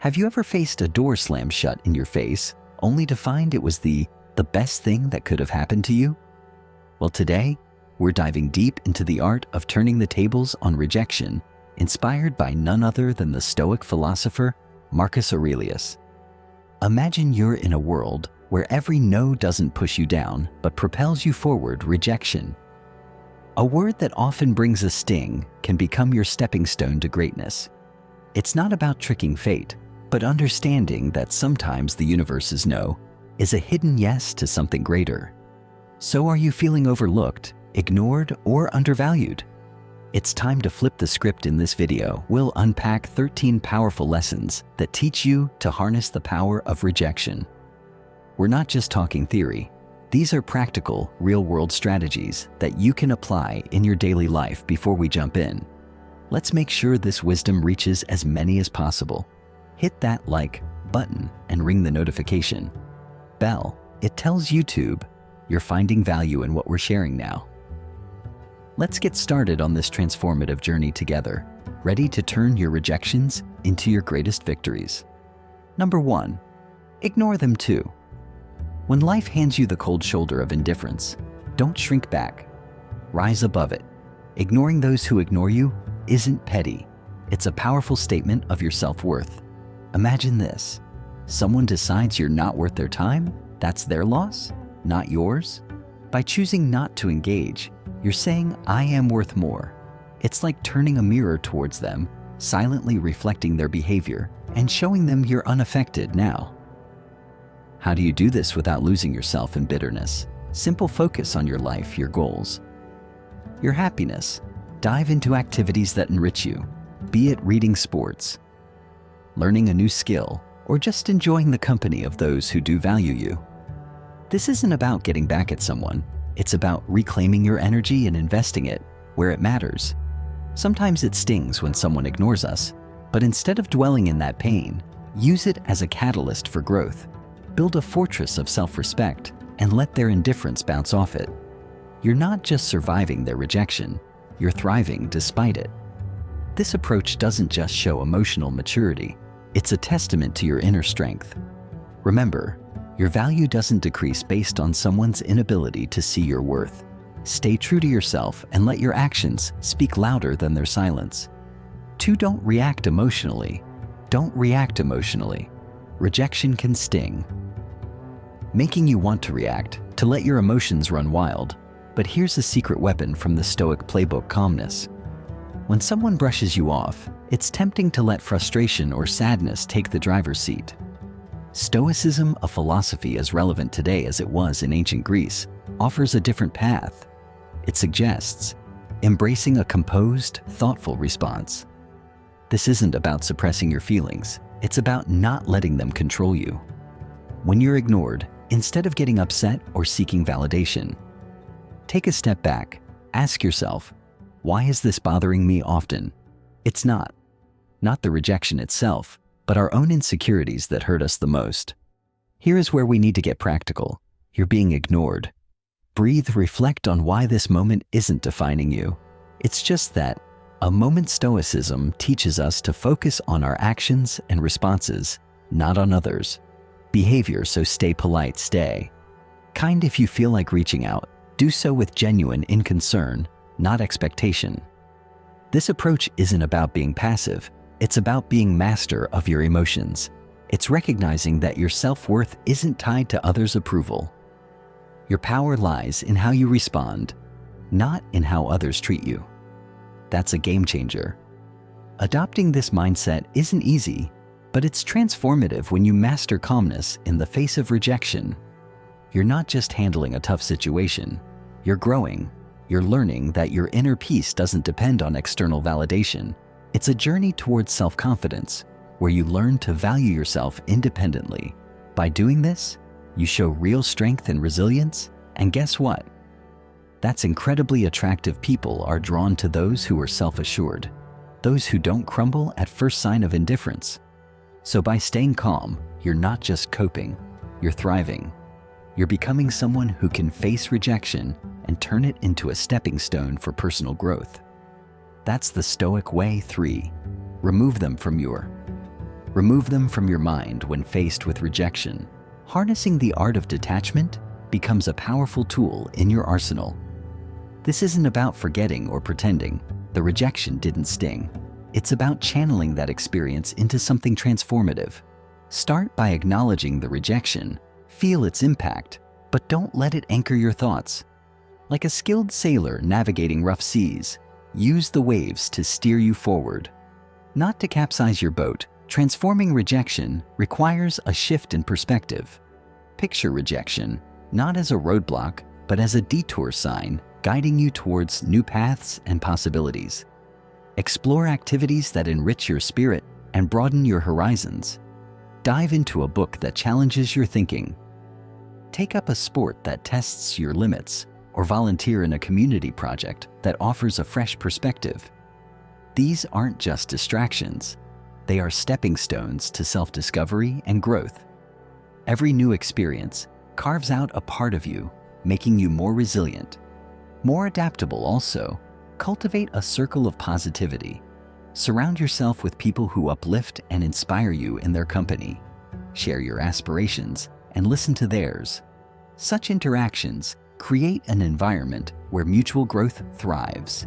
Have you ever faced a door slammed shut in your face, only to find it was the best thing that could have happened to you? Well, today, we're diving deep into the art of turning the tables on rejection, inspired by none other than the Stoic philosopher, Marcus Aurelius. Imagine you're in a world where every no doesn't push you down, but propels you forward. Rejection. A word that often brings a sting can become your stepping stone to greatness. It's not about tricking fate, but understanding that sometimes the universe's no is a hidden yes to something greater. So are you feeling overlooked, ignored, or undervalued? It's time to flip the script. In this video, we'll unpack 13 powerful lessons that teach you to harness the power of rejection. We're not just talking theory. These are practical, real-world strategies that you can apply in your daily life. Before we jump in, let's make sure this wisdom reaches as many as possible. Hit that like button and ring the notification bell. It tells YouTube you're finding value in what we're sharing now. Let's get started on this transformative journey together, ready to turn your rejections into your greatest victories. Number 1, ignore them too. When life hands you the cold shoulder of indifference, don't shrink back. Rise above it. Ignoring those who ignore you isn't petty. It's a powerful statement of your self-worth. Imagine this. Someone decides you're not worth their time. That's their loss, not yours. By choosing not to engage, you're saying, I am worth more. It's like turning a mirror towards them, silently reflecting their behavior and showing them you're unaffected now. How do you do this without losing yourself in bitterness? Simple: focus on your life, your goals, your happiness. Dive into activities that enrich you, be it reading, sports, learning a new skill, or just enjoying the company of those who do value you. This isn't about getting back at someone. It's about reclaiming your energy and investing it where it matters. Sometimes it stings when someone ignores us, but instead of dwelling in that pain, use it as a catalyst for growth. Build a fortress of self-respect and let their indifference bounce off it. You're not just surviving their rejection, you're thriving despite it. This approach doesn't just show emotional maturity, it's a testament to your inner strength. Remember, your value doesn't decrease based on someone's inability to see your worth. Stay true to yourself and let your actions speak louder than their silence. 2, don't react emotionally. Don't react emotionally. Rejection can sting, making you want to react, to let your emotions run wild. But here's a secret weapon from the Stoic playbook: calmness. When someone brushes you off, it's tempting to let frustration or sadness take the driver's seat. Stoicism, a philosophy as relevant today as it was in ancient Greece, offers a different path. It suggests embracing a composed, thoughtful response. This isn't about suppressing your feelings, it's about not letting them control you. When you're ignored, instead of getting upset or seeking validation, take a step back. Ask yourself, why is this bothering me often? It's not the rejection itself, but our own insecurities that hurt us the most. Here is where we need to get practical. You're being ignored. Breathe, reflect on why this moment isn't defining you. It's just that a moment. Stoicism teaches us to focus on our actions and responses, not on others' behavior. So stay polite, stay kind. If you feel like reaching out, do so with genuine concern, not expectation. This approach isn't about being passive, it's about being master of your emotions. It's recognizing that your self-worth isn't tied to others' approval. Your power lies in how you respond, not in how others treat you. That's a game changer. Adopting this mindset isn't easy, but it's transformative when you master calmness in the face of rejection. You're not just handling a tough situation, you're growing. You're learning that your inner peace doesn't depend on external validation. It's a journey towards self-confidence, where you learn to value yourself independently. By doing this, you show real strength and resilience, and guess what? That's incredibly attractive. People are drawn to those who are self-assured, those who don't crumble at first sign of indifference. So by staying calm, you're not just coping, you're thriving. You're becoming someone who can face rejection and turn it into a stepping stone for personal growth. That's the Stoic way. 3, remove them from your Remove them from your mind when faced with rejection. Harnessing the art of detachment becomes a powerful tool in your arsenal. This isn't about forgetting or pretending the rejection didn't sting. It's about channeling that experience into something transformative. Start by acknowledging the rejection, feel its impact, but don't let it anchor your thoughts. Like a skilled sailor navigating rough seas, use the waves to steer you forward. Not to capsize your boat, transforming rejection requires a shift in perspective. Picture rejection not as a roadblock, but as a detour sign guiding you towards new paths and possibilities. Explore activities that enrich your spirit and broaden your horizons. Dive into a book that challenges your thinking. Take up a sport that tests your limits, or volunteer in a community project that offers a fresh perspective. These aren't just distractions. They are stepping stones to self-discovery and growth. Every new experience carves out a part of you, making you more resilient, more adaptable also. Cultivate a circle of positivity. Surround yourself with people who uplift and inspire you in their company. Share your aspirations and listen to theirs. Such interactions create an environment where mutual growth thrives.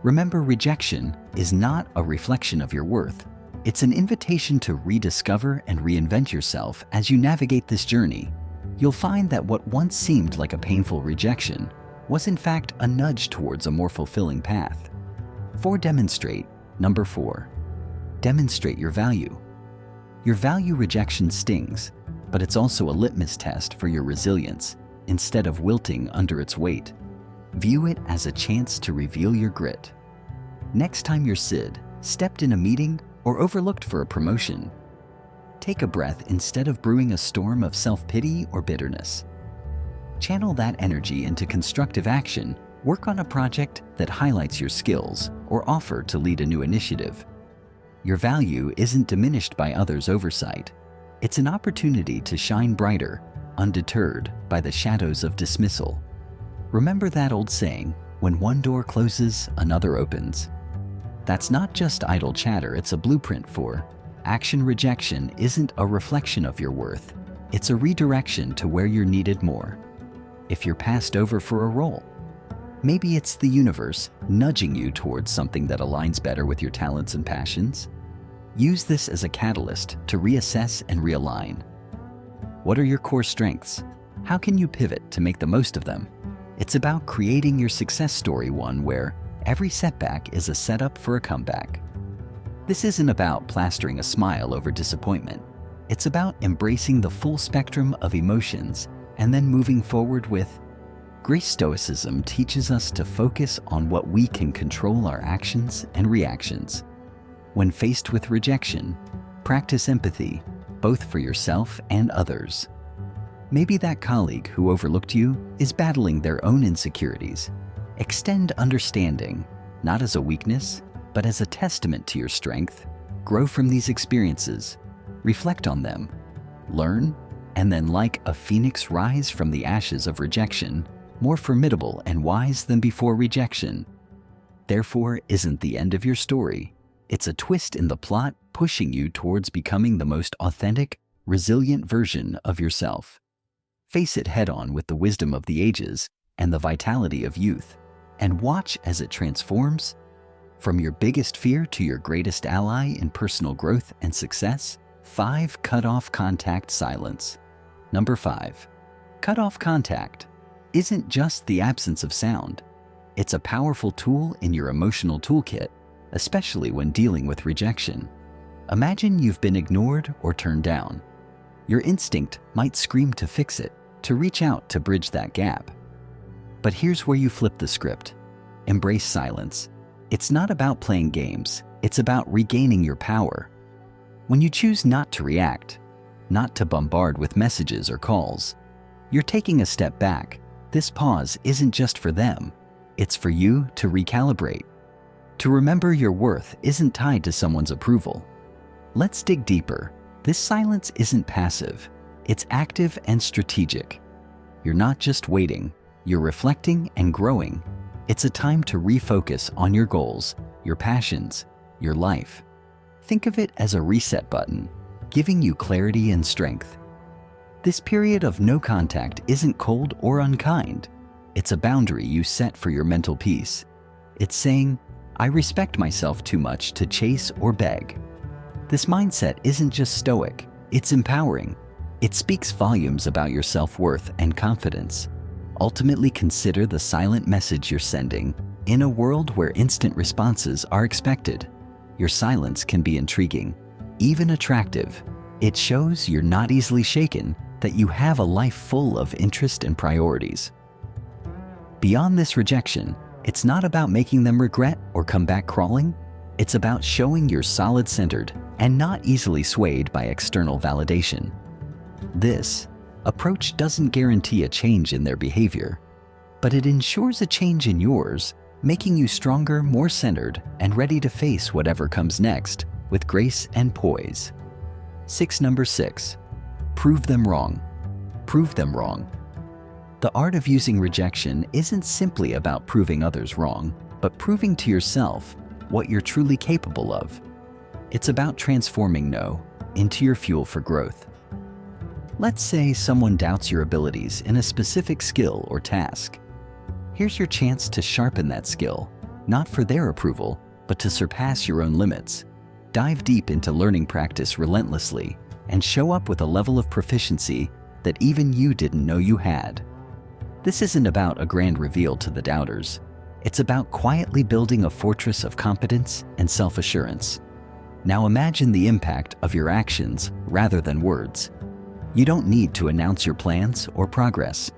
Remember, rejection is not a reflection of your worth. It's an invitation to rediscover and reinvent yourself as you navigate this journey. You'll find that what once seemed like a painful rejection was in fact a nudge towards a more fulfilling path. Number 4, demonstrate your value. Your value rejection stings, but it's also a litmus test for your resilience. Instead of wilting under its weight, view it as a chance to reveal your grit. Next time you're stepped in a meeting or overlooked for a promotion, take a breath instead of brewing a storm of self-pity or bitterness. Channel that energy into constructive action. Work on a project that highlights your skills or offer to lead a new initiative. Your value isn't diminished by others' oversight. It's an opportunity to shine brighter, undeterred by the shadows of dismissal. Remember that old saying, when one door closes, another opens. That's not just idle chatter, it's a blueprint for action. Rejection isn't a reflection of your worth. It's a redirection to where you're needed more. If you're passed over for a role, maybe it's the universe nudging you towards something that aligns better with your talents and passions. Use this as a catalyst to reassess and realign. What are your core strengths? How can you pivot to make the most of them? It's about creating your success story, one where every setback is a setup for a comeback. This isn't about plastering a smile over disappointment. It's about embracing the full spectrum of emotions and then moving forward with grace. Stoicism teaches us to focus on what we can control, our actions and reactions. When faced with rejection, practice empathy, both for yourself and others. Maybe that colleague who overlooked you is battling their own insecurities. Extend understanding, not as a weakness, but as a testament to your strength. Grow from these experiences, reflect on them, learn, and then like a phoenix rise from the ashes of rejection, more formidable and wise than before. Rejection, therefore, isn't the end of your story. It's a twist in the plot, pushing you towards becoming the most authentic, resilient version of yourself. Face it head-on with the wisdom of the ages and the vitality of youth, and watch as it transforms from your biggest fear to your greatest ally in personal growth and success. 5. Cut off contact. Silence. Number 5. Cut off contact isn't just the absence of sound. It's a powerful tool in your emotional toolkit, especially when dealing with rejection. Imagine you've been ignored or turned down. Your instinct might scream to fix it, to reach out to bridge that gap. But here's where you flip the script. Embrace silence. It's not about playing games, it's about regaining your power. When you choose not to react, not to bombard with messages or calls, you're taking a step back. This pause isn't just for them, it's for you to recalibrate. To remember your worth isn't tied to someone's approval. Let's dig deeper. This silence isn't passive, it's active and strategic. You're not just waiting, you're reflecting and growing. It's a time to refocus on your goals, your passions, your life. Think of it as a reset button. giving you clarity and strength. This period of no contact isn't cold or unkind. It's a boundary you set for your mental peace. It's saying, I respect myself too much to chase or beg. This mindset isn't just stoic, it's empowering. It speaks volumes about your self-worth and confidence. Ultimately, consider the silent message you're sending. In a world where instant responses are expected, your silence can be intriguing, even attractive. It shows you're not easily shaken, that you have a life full of interest and priorities. Beyond this rejection, it's not about making them regret or come back crawling. It's about showing you're solid-centered and not easily swayed by external validation. This approach doesn't guarantee a change in their behavior, but it ensures a change in yours, making you stronger, more centered, and ready to face whatever comes next with grace and poise. Number 6. Prove them wrong. Prove them wrong. The art of using rejection isn't simply about proving others wrong, but proving to yourself what you're truly capable of. It's about transforming no into your fuel for growth. Let's say someone doubts your abilities in a specific skill or task. Here's your chance to sharpen that skill, not for their approval, but to surpass your own limits. Dive deep into learning practice relentlessly and show up with a level of proficiency that even you didn't know you had. This isn't about a grand reveal to the doubters. It's about quietly building a fortress of competence and self-assurance. Now imagine the impact of your actions rather than words. You don't need to announce your plans or progress.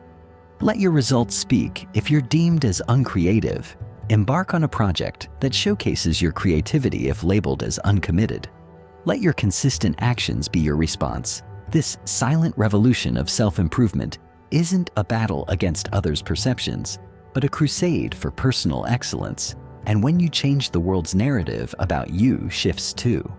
Let your results speak. If you're deemed as uncreative, embark on a project that showcases your creativity if labeled as uncommitted. Let your consistent actions be your response. This silent revolution of self-improvement isn't a battle against others' perceptions, but a crusade for personal excellence. And when you change, the world's narrative about you shifts too.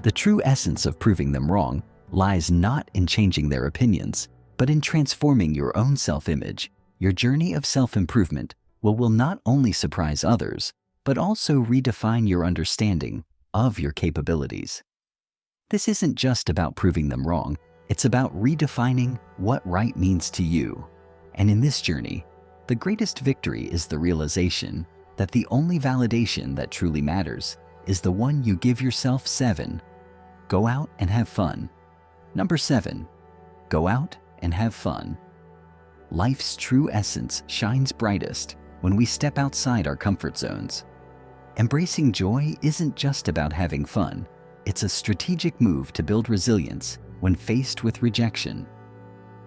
The true essence of proving them wrong lies not in changing their opinions, but in transforming your own self-image. Your journey of self-improvement will not only surprise others, but also redefine your understanding of your capabilities. This isn't just about proving them wrong, it's about redefining what right means to you. And in this journey, the greatest victory is the realization that the only validation that truly matters is the one you give yourself. 7. Go out and have fun. Number 7. Go out and have fun. Life's true essence shines brightest when we step outside our comfort zones. Embracing joy isn't just about having fun. It's a strategic move to build resilience when faced with rejection.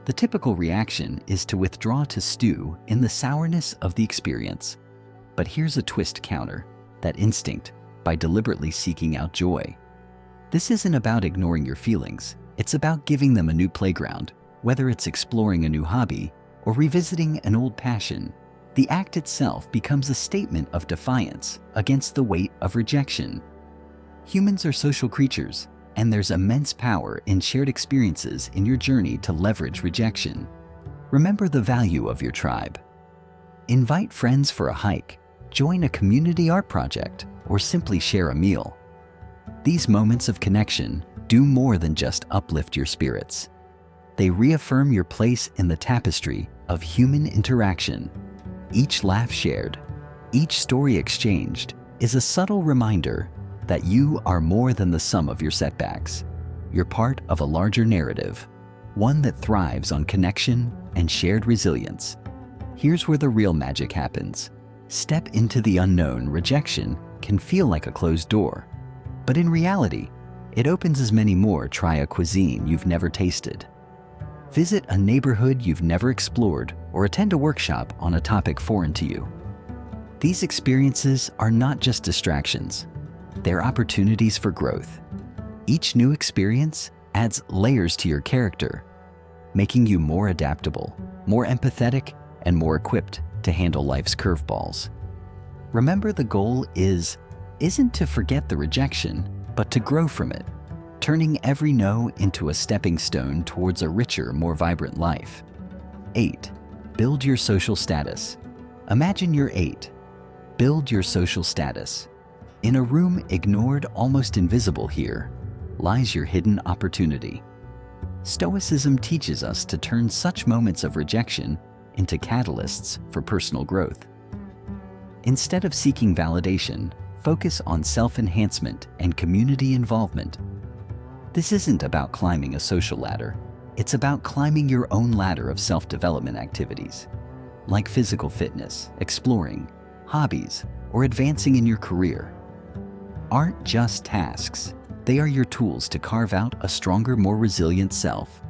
The typical reaction is to withdraw, to stew in the sourness of the experience. But here's a twist: counter that instinct by deliberately seeking out joy. This isn't about ignoring your feelings. It's about giving them a new playground. Whether it's exploring a new hobby or revisiting an old passion, the act itself becomes a statement of defiance against the weight of rejection. Humans are social creatures, and there's immense power in shared experiences in your journey to leverage rejection. Remember the value of your tribe. Invite friends for a hike, join a community art project, or simply share a meal. These moments of connection do more than just uplift your spirits. They reaffirm your place in the tapestry of human interaction. Each laugh shared, each story exchanged, is a subtle reminder that you are more than the sum of your setbacks. You're part of a larger narrative, one that thrives on connection and shared resilience. Here's where the real magic happens. Step into the unknown. Rejection can feel like a closed door, but in reality, it opens as many more. Try a cuisine you've never tasted. Visit a neighborhood you've never explored, or attend a workshop on a topic foreign to you. These experiences are not just distractions. They're opportunities for growth. Each new experience adds layers to your character, making you more adaptable, more empathetic, and more equipped to handle life's curveballs. Remember, the goal isn't to forget the rejection, but to grow from it, turning every no into a stepping stone towards a richer, more vibrant life. 8. Build your social status. Imagine you're 8. Build your social status. In a room ignored, almost invisible here, lies your hidden opportunity. Stoicism teaches us to turn such moments of rejection into catalysts for personal growth. Instead of seeking validation, focus on self-enhancement and community involvement. This isn't about climbing a social ladder. It's about climbing your own ladder of self-development activities, like physical fitness, exploring, hobbies, or advancing in your career. Aren't just tasks. They are your tools to carve out a stronger, more resilient self.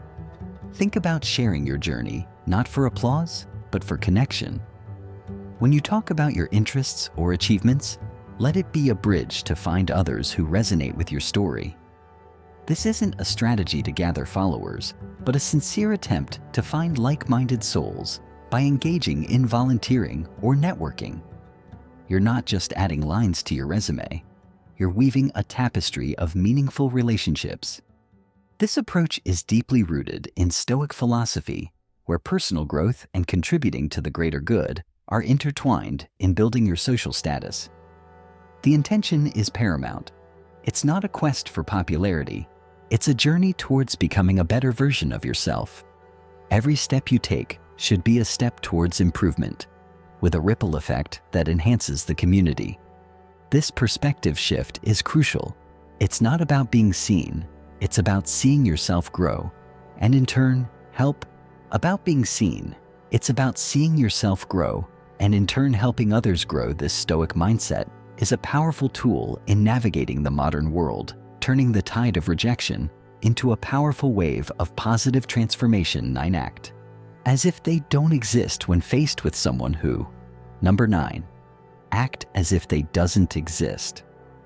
Think about sharing your journey, not for applause, but for connection. When you talk about your interests or achievements, let it be a bridge to find others who resonate with your story. This isn't a strategy to gather followers, but a sincere attempt to find like-minded souls by engaging in volunteering or networking. You're not just adding lines to your resume, you're weaving a tapestry of meaningful relationships. This approach is deeply rooted in Stoic philosophy, where personal growth and contributing to the greater good are intertwined in building your social status. The intention is paramount. It's not a quest for popularity. It's a journey towards becoming a better version of yourself. Every step you take should be a step towards improvement, with a ripple effect that enhances the community. This perspective shift is crucial. It's not about being seen, it's about seeing yourself grow, and in turn, helping others grow. This Stoic mindset is a powerful tool in navigating the modern world, turning the tide of rejection into a powerful wave of positive transformation. 9. Act as if they don't exist when faced with someone who, number 9, act as if they doesn't exist,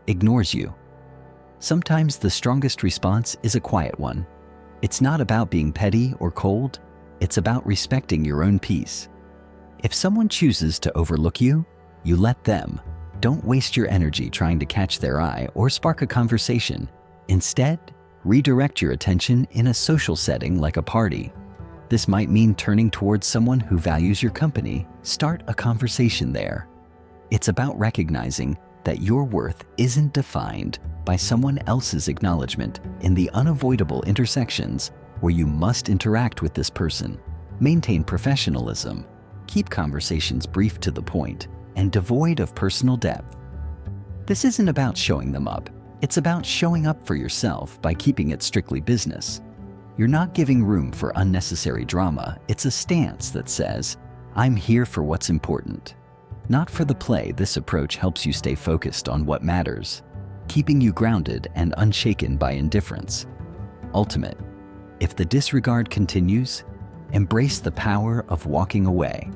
ignores you. Sometimes the strongest response is a quiet one. It's not about being petty or cold, it's about respecting your own peace. If someone chooses to overlook you, you let them. Don't waste your energy trying to catch their eye or spark a conversation. Instead, redirect your attention in a social setting like a party. This might mean turning towards someone who values your company. Start a conversation there. It's about recognizing that your worth isn't defined by someone else's acknowledgement in the unavoidable intersections where you must interact with this person. Maintain professionalism. Keep conversations brief, to the point, and devoid of personal depth. This isn't about showing them up. It's about showing up for yourself by keeping it strictly business. You're not giving room for unnecessary drama. It's a stance that says, I'm here for what's important, not for the play. This approach helps you stay focused on what matters, keeping you grounded and unshaken by indifference. Ultimate. If the disregard continues, embrace the power of walking away.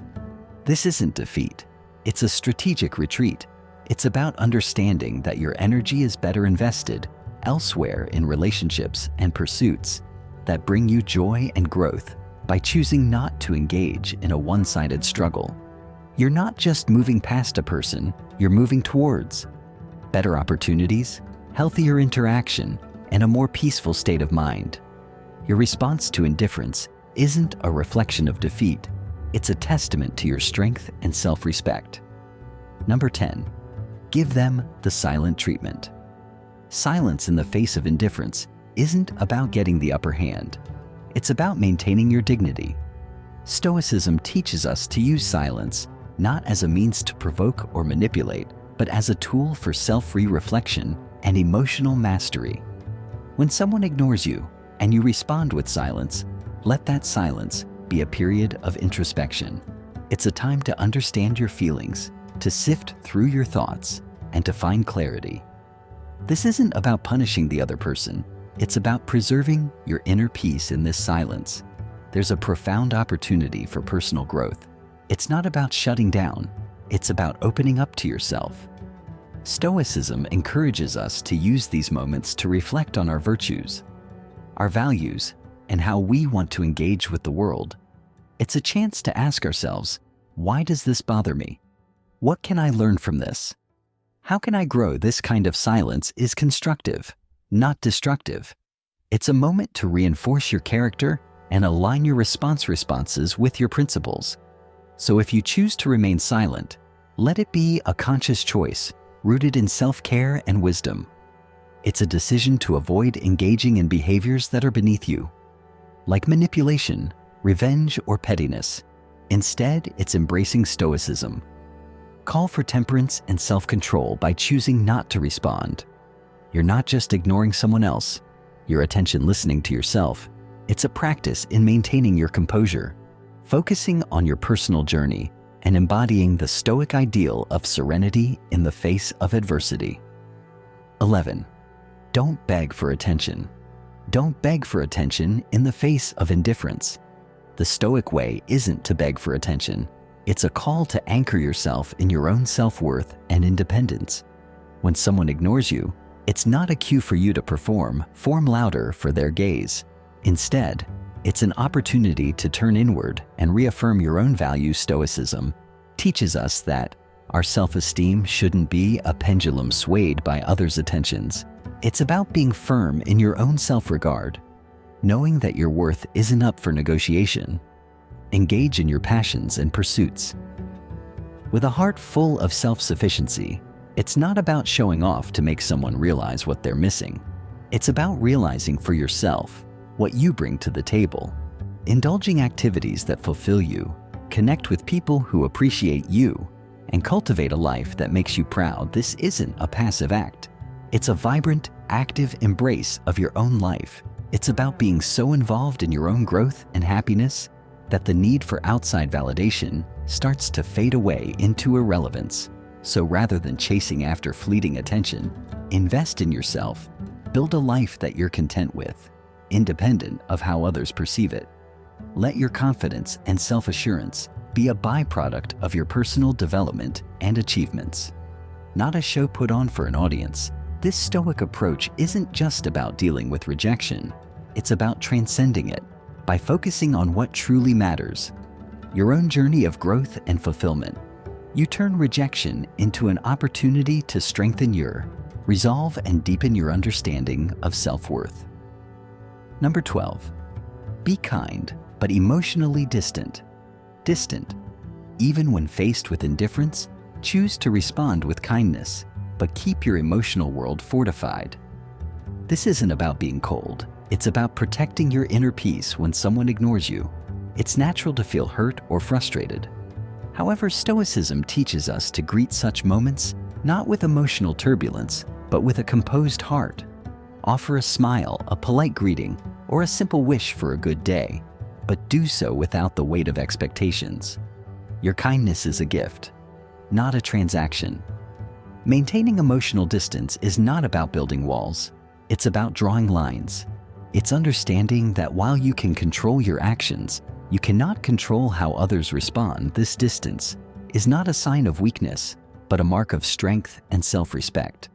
This isn't defeat. It's a strategic retreat. It's about understanding that your energy is better invested elsewhere in relationships and pursuits that bring you joy and growth by choosing not to engage in a one-sided struggle. You're not just moving past a person, you're moving towards better opportunities, healthier interaction, and a more peaceful state of mind. Your response to indifference isn't a reflection of defeat. It's a testament to your strength and self-respect. Number 10, give them the silent treatment. Silence in the face of indifference isn't about getting the upper hand. It's about maintaining your dignity. Stoicism teaches us to use silence not as a means to provoke or manipulate, but as a tool for self-reflection and emotional mastery. When someone ignores you and you respond with silence, let that silence be a period of introspection. It's a time to understand your feelings, to sift through your thoughts, and to find clarity. This isn't about punishing the other person. It's about preserving your inner peace in this silence. There's a profound opportunity for personal growth. It's not about shutting down. It's about opening up to yourself. Stoicism encourages us to use these moments to reflect on our virtues, our values, and how we want to engage with the world. It's a chance to ask ourselves, why does this bother me? What can I learn from this? How can I grow? This kind of silence is constructive, not destructive. It's a moment to reinforce your character and align your responses with your principles. So if you choose to remain silent, let it be a conscious choice rooted in self-care and wisdom. It's a decision to avoid engaging in behaviors that are beneath you, like manipulation, revenge, or pettiness. Instead, it's embracing stoicism. Call for temperance and self-control by choosing not to respond. You're not just ignoring someone else, your attention listening to yourself. It's a practice in maintaining your composure, focusing on your personal journey, and embodying the Stoic ideal of serenity in the face of adversity. 11. Don't beg for attention. Don't beg for attention in the face of indifference. The Stoic way isn't to beg for attention. It's a call to anchor yourself in your own self-worth and independence. When someone ignores you, it's not a cue for you to perform louder for their gaze. Instead, it's an opportunity to turn inward and reaffirm your own value. Stoicism teaches us that our self-esteem shouldn't be a pendulum swayed by others' attentions. It's about being firm in your own self-regard, knowing that your worth isn't up for negotiation. Engage in your passions and pursuits. With a heart full of self-sufficiency, it's not about showing off to make someone realize what they're missing. It's about realizing for yourself what you bring to the table. Indulging activities that fulfill you, connect with people who appreciate you, and cultivate a life that makes you proud. This isn't a passive act. It's a vibrant, active embrace of your own life. It's about being so involved in your own growth and happiness that the need for outside validation starts to fade away into irrelevance. So rather than chasing after fleeting attention, invest in yourself. Build a life that you're content with, independent of how others perceive it. Let your confidence and self-assurance be a byproduct of your personal development and achievements, not a show put on for an audience. This Stoic approach isn't just about dealing with rejection. It's about transcending it by focusing on what truly matters, your own journey of growth and fulfillment. You turn rejection into an opportunity to strengthen your resolve and deepen your understanding of self-worth. Number 12. Be kind, but emotionally distant. Distant. Even when faced with indifference, choose to respond with kindness, but keep your emotional world fortified. This isn't about being cold. It's about protecting your inner peace when someone ignores you. It's natural to feel hurt or frustrated. However, Stoicism teaches us to greet such moments not with emotional turbulence, but with a composed heart. Offer a smile, a polite greeting, or a simple wish for a good day, but do so without the weight of expectations. Your kindness is a gift, not a transaction. Maintaining emotional distance is not about building walls. It's about drawing lines. It's understanding that while you can control your actions, you cannot control how others respond. This distance is not a sign of weakness, but a mark of strength and self-respect.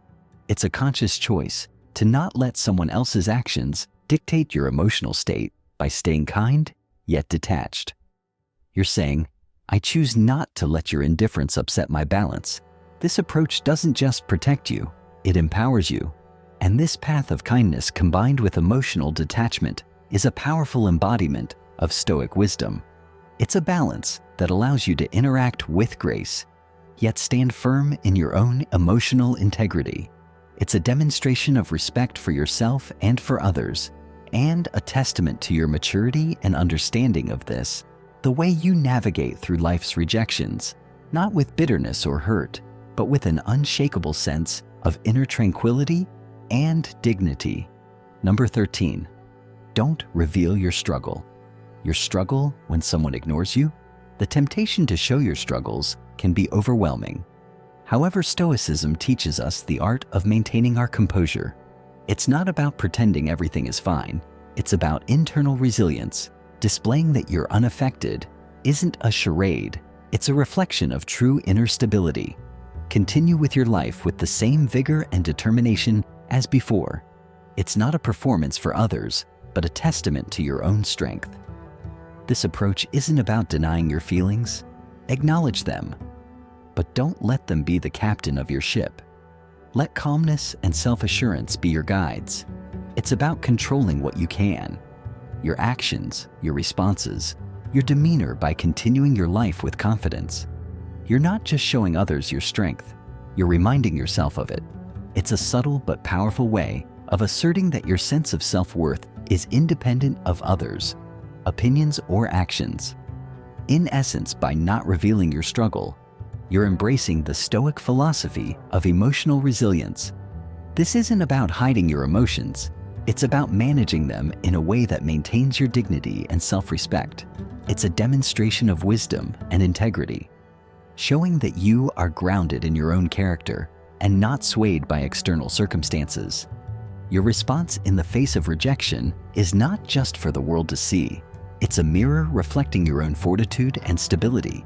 It's a conscious choice to not let someone else's actions dictate your emotional state by staying kind yet detached. You're saying, I choose not to let your indifference upset my balance. This approach doesn't just protect you, it empowers you. And this path of kindness combined with emotional detachment is a powerful embodiment of Stoic wisdom. It's a balance that allows you to interact with grace, yet stand firm in your own emotional integrity. It's a demonstration of respect for yourself and for others, and a testament to your maturity and understanding of this, the way you navigate through life's rejections, not with bitterness or hurt, but with an unshakable sense of inner tranquility and dignity. Number 13, don't reveal your struggle. Your struggle when someone ignores you? The temptation to show your struggles can be overwhelming. However, Stoicism teaches us the art of maintaining our composure. It's not about pretending everything is fine. It's about internal resilience, displaying that you're unaffected isn't a charade. It's a reflection of true inner stability. Continue with your life with the same vigor and determination as before. It's not a performance for others, but a testament to your own strength. This approach isn't about denying your feelings. Acknowledge them, but don't let them be the captain of your ship. Let calmness and self-assurance be your guides. It's about controlling what you can, your actions, your responses, your demeanor by continuing your life with confidence. You're not just showing others your strength, you're reminding yourself of it. It's a subtle but powerful way of asserting that your sense of self-worth is independent of others, opinions, or actions. In essence, by not revealing your struggle, you're embracing the Stoic philosophy of emotional resilience. This isn't about hiding your emotions. It's about managing them in a way that maintains your dignity and self-respect. It's a demonstration of wisdom and integrity, showing that you are grounded in your own character and not swayed by external circumstances. Your response in the face of rejection is not just for the world to see. It's a mirror reflecting your own fortitude and stability.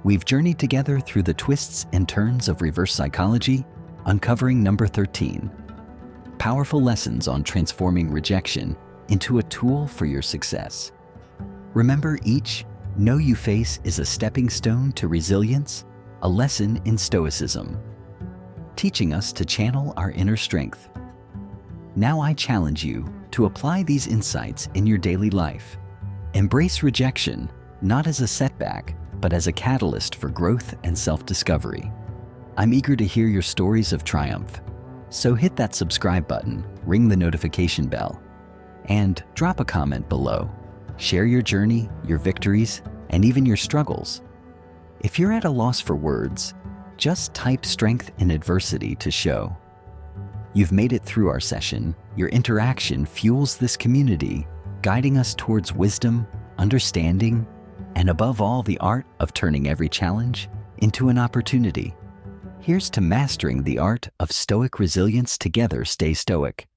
We've journeyed together through the twists and turns of reverse psychology, uncovering number 13. Powerful lessons on transforming rejection into a tool for your success. Remember, each no you face is a stepping stone to resilience, a lesson in Stoicism, teaching us to channel our inner strength. Now I challenge you to apply these insights in your daily life. Embrace rejection, not as a setback, but as a catalyst for growth and self-discovery. I'm eager to hear your stories of triumph. So hit that subscribe button, ring the notification bell, and drop a comment below. Share your journey, your victories, and even your struggles. If you're at a loss for words, just type strength in adversity to show. You've made it through our session. Your interaction fuels this community, guiding us towards wisdom, understanding, and above all, the art of turning every challenge into an opportunity. Here's to mastering the art of Stoic resilience. Together, stay Stoic.